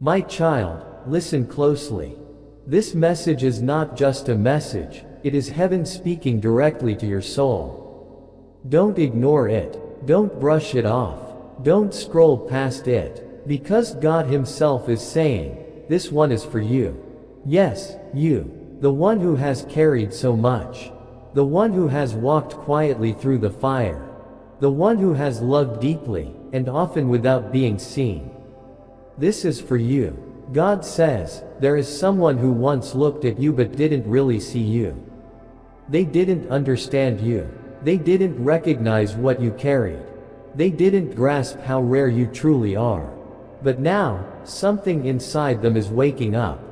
My child, listen closely. This message is not just a message, it is heaven speaking directly to your soul. Don't ignore it, don't brush it off, don't scroll past it, because God Himself is saying, this one is for you. Yes, you, the one who has carried so much, the one who has walked quietly through the fire, the one who has loved deeply, and often without being seen. This is for you. God says, there is someone who once looked at you but didn't really see you. They didn't understand you. They didn't recognize what you carried. They didn't grasp how rare you truly are. But now, something inside them is waking up.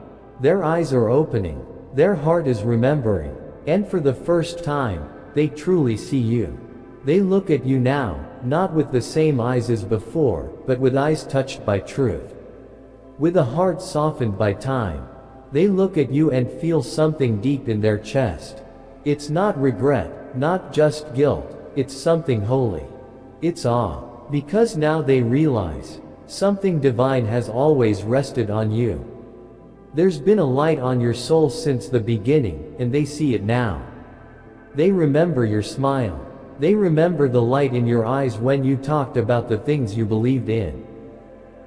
Their eyes are opening. Their heart is remembering. And for the first time, they truly see you. They look at you now, not with the same eyes as before, but with eyes touched by truth. With a heart softened by time, they look at you and feel something deep in their chest. It's not regret, not just guilt, it's something holy. It's awe. Because now they realize, something divine has always rested on you. There's been a light on your soul since the beginning, and they see it now. They remember your smile. They remember the light in your eyes when you talked about the things you believed in.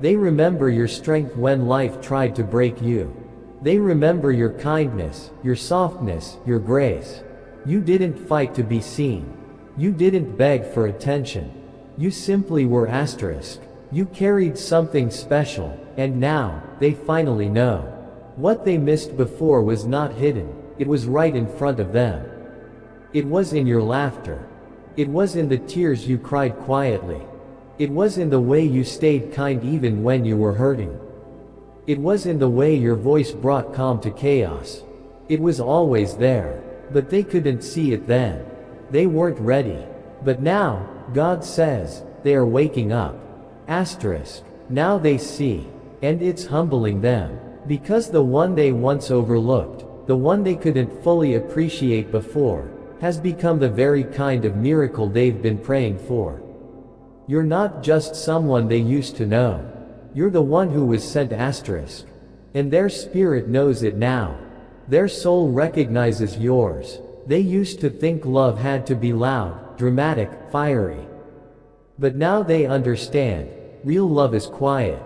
They remember your strength when life tried to break you. They remember your kindness, your softness, your grace. You didn't fight to be seen. You didn't beg for attention. You simply were asterisk. You carried something special, and now, they finally know. What they missed before was not hidden, it was right in front of them. It was in your laughter. It was in the tears you cried quietly. It was in the way you stayed kind even when you were hurting. It was in the way your voice brought calm to chaos. It was always there, but they couldn't see it then. They weren't ready. But now, God says, they are waking up. Asterisk. Now they see. And it's humbling them. Because the one they once overlooked, the one they couldn't fully appreciate before, has become the very kind of miracle they've been praying for. You're not just someone they used to know. You're the one who was sent asterisk. And their spirit knows it now. Their soul recognizes yours. They used to think love had to be loud, dramatic, fiery. But now they understand. Real love is quiet.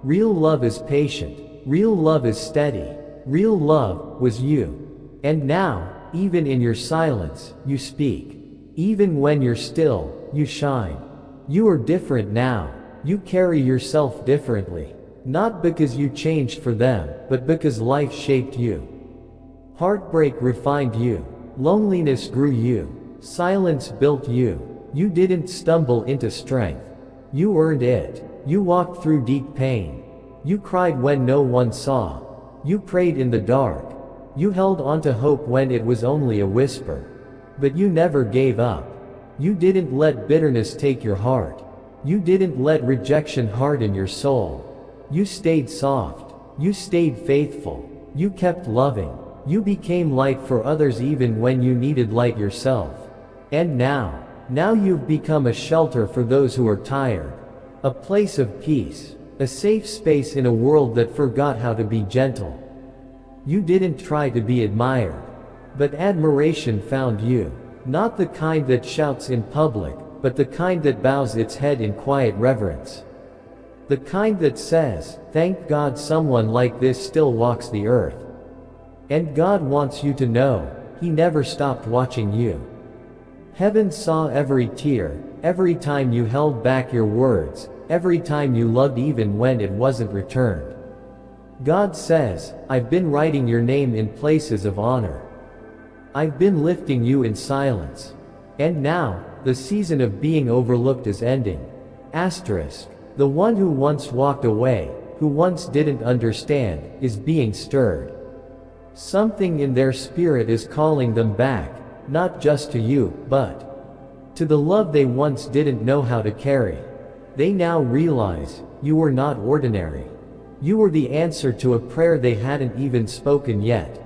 Real love is patient. Real love is steady. Real love was you. And now, even in your silence, you speak. Even when you're still, you shine. You are different now. You carry yourself differently. Not because you changed for them, but because life shaped you. Heartbreak refined you. Loneliness grew you. Silence built you. You didn't stumble into strength. You earned it. You walked through deep pain. You cried when no one saw. You prayed in the dark. You held on to hope when it was only a whisper. But you never gave up. You didn't let bitterness take your heart. You didn't let rejection harden your soul. You stayed soft. You stayed faithful. You kept loving. You became light for others even when you needed light yourself. And now you've become a shelter for those who are tired. A place of peace. A safe space in a world that forgot how to be gentle. You didn't try to be admired. But admiration found you. Not the kind that shouts in public, but the kind that bows its head in quiet reverence. The kind that says, thank God someone like this still walks the earth. And God wants you to know, He never stopped watching you. Heaven saw every tear, every time you held back your words, every time you loved even when it wasn't returned. God says, I've been writing your name in places of honor. I've been lifting you in silence. And now, the season of being overlooked is ending. Asterisk. The one who once walked away, who once didn't understand, is being stirred. Something in their spirit is calling them back, not just to you, but to the love they once didn't know how to carry. They now realize, you were not ordinary. You were the answer to a prayer they hadn't even spoken yet.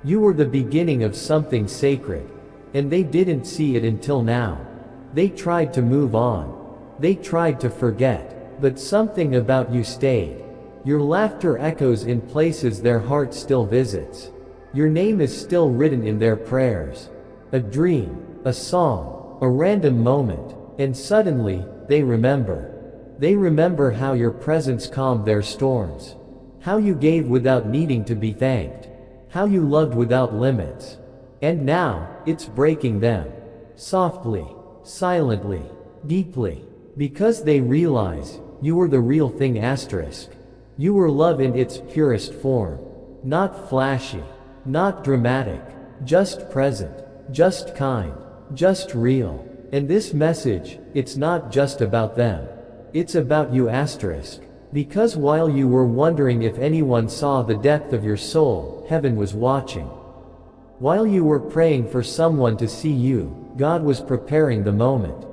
You were the beginning of something sacred. And they didn't see it until now. They tried to move on. They tried to forget. But something about you stayed. Your laughter echoes in places their heart still visits. Your name is still written in their prayers. A dream, a song, a random moment, and suddenly, they remember. They remember how your presence calmed their storms. How you gave without needing to be thanked. How you loved without limits. And now, it's breaking them. Softly, silently, deeply. Because they realize, you were the real thing *. You were love in its purest form. Not flashy, not dramatic, just present, just kind, just real. And this message, it's not just about them. It's about you *. Because while you were wondering if anyone saw the depth of your soul, heaven was watching. While you were praying for someone to see you, God was preparing the moment.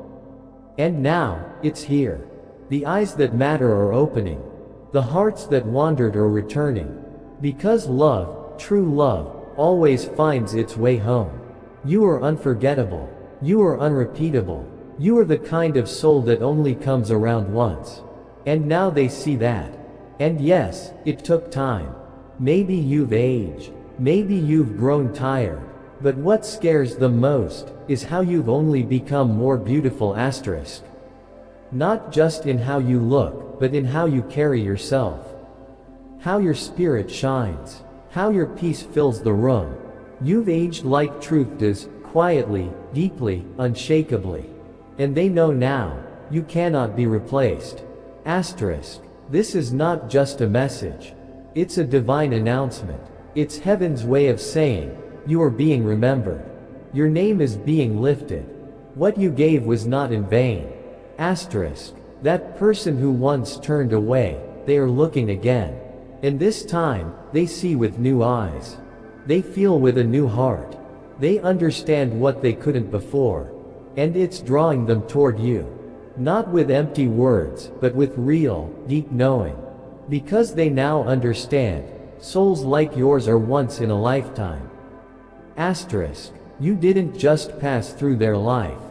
And now, it's here. The eyes that matter are opening. The hearts that wandered are returning. Because love, true love, always finds its way home. You are unforgettable. You are unrepeatable. You are the kind of soul that only comes around once. And now they see that. And yes, it took time. Maybe you've aged. Maybe you've grown tired. But what scares them most is how you've only become more beautiful *. Not just in how you look, but in how you carry yourself. How your spirit shines. How your peace fills the room. You've aged like truth does, quietly, deeply, unshakably. And they know now, you cannot be replaced. *. This is not just a message. It's a divine announcement. It's heaven's way of saying, you are being remembered. Your name is being lifted. What you gave was not in vain. *. That person who once turned away, they are looking again. And this time, they see with new eyes. They feel with a new heart. They understand what they couldn't before. And it's drawing them toward you. Not with empty words, but with real, deep knowing. Because they now understand, souls like yours are once in a lifetime. *. You didn't just pass through their life.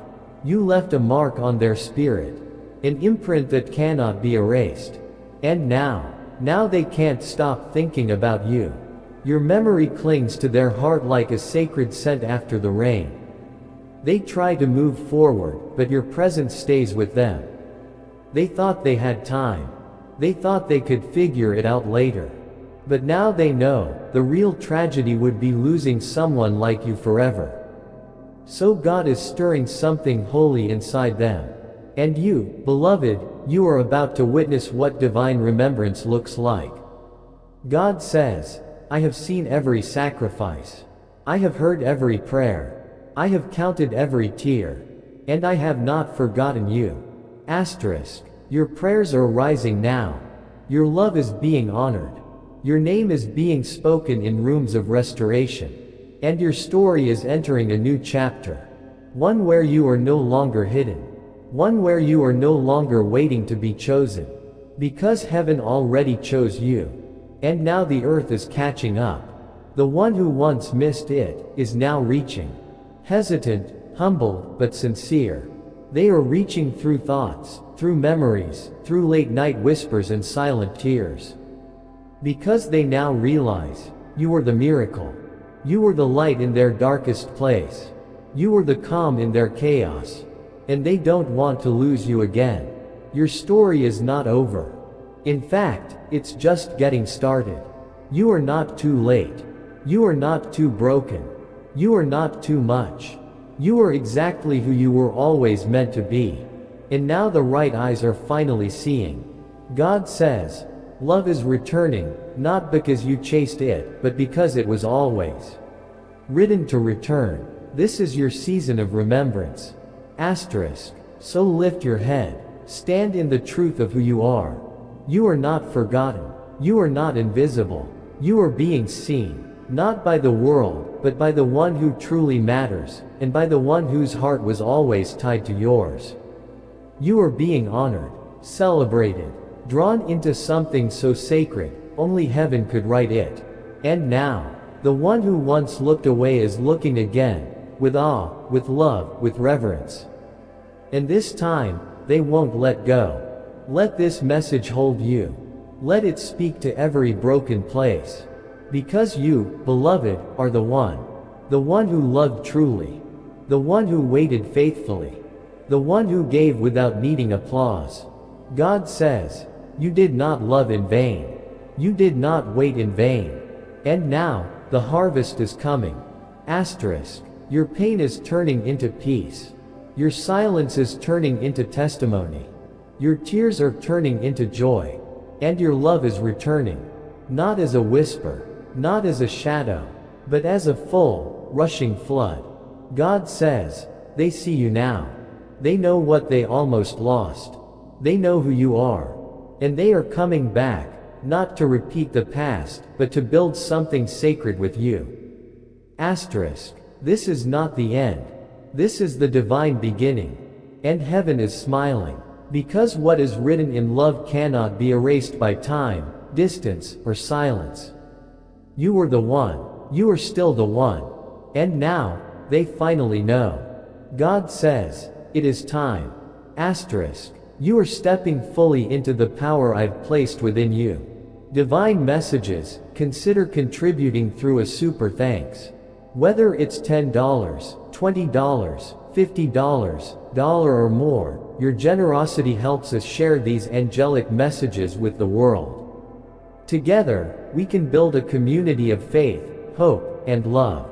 You left a mark on their spirit. An imprint that cannot be erased. And now they can't stop thinking about you. Your memory clings to their heart like a sacred scent after the rain. They try to move forward, but your presence stays with them. They thought they had time. They thought they could figure it out later. But now they know, the real tragedy would be losing someone like you forever. So God is stirring something holy inside them. And you, beloved, you are about to witness what divine remembrance looks like. God says, I have seen every sacrifice. I have heard every prayer. I have counted every tear. And I have not forgotten you. *. Your prayers are rising now. Your love is being honored. Your name is being spoken in rooms of restoration. And your story is entering a new chapter. One where you are no longer hidden. One where you are no longer waiting to be chosen. Because heaven already chose you. And now the earth is catching up. The one who once missed it, is now reaching. Hesitant, humble, but sincere. They are reaching through thoughts, through memories, through late-night whispers and silent tears. Because they now realize, you were the miracle. You were the light in their darkest place. You were the calm in their chaos. And they don't want to lose you again. Your story is not over. In fact, it's just getting started. You are not too late. You are not too broken. You are not too much. You are exactly who you were always meant to be. And now the right eyes are finally seeing. God says, love is returning, not because you chased it, but because it was always written to return. This is your season of remembrance. *. So lift your head. Stand in the truth of who you are. You are not forgotten. You are not invisible. You are being seen. Not by the world, but by the one who truly matters, and by the one whose heart was always tied to yours. You are being honored, celebrated, drawn into something so sacred, only heaven could write it. And now, the one who once looked away is looking again, with awe, with love, with reverence. And this time, they won't let go. Let this message hold you. Let it speak to every broken place. Because you, beloved, are the one who loved truly, the one who waited faithfully, the one who gave without needing applause. God says, you did not love in vain. You did not wait in vain. And now, the harvest is coming. Asterisk. Your pain is turning into peace. Your silence is turning into testimony. Your tears are turning into joy. And your love is returning. Not as a whisper, not as a shadow, but as a full, rushing flood. God says, they see you now. They know what they almost lost. They know who you are. And they are coming back, not to repeat the past, but to build something sacred with you. Asterisk. This is not the end. This is the divine beginning. And heaven is smiling. Because what is written in love cannot be erased by time, distance, or silence. You were the one. You are still the one. And now, they finally know. God says, it is time. Asterisk. You are stepping fully into the power I've placed within you. Divine messages, consider contributing through a super thanks. Whether it's $10, $20, $50, dollar or more, your generosity helps us share these angelic messages with the world. Together, we can build a community of faith, hope, and love.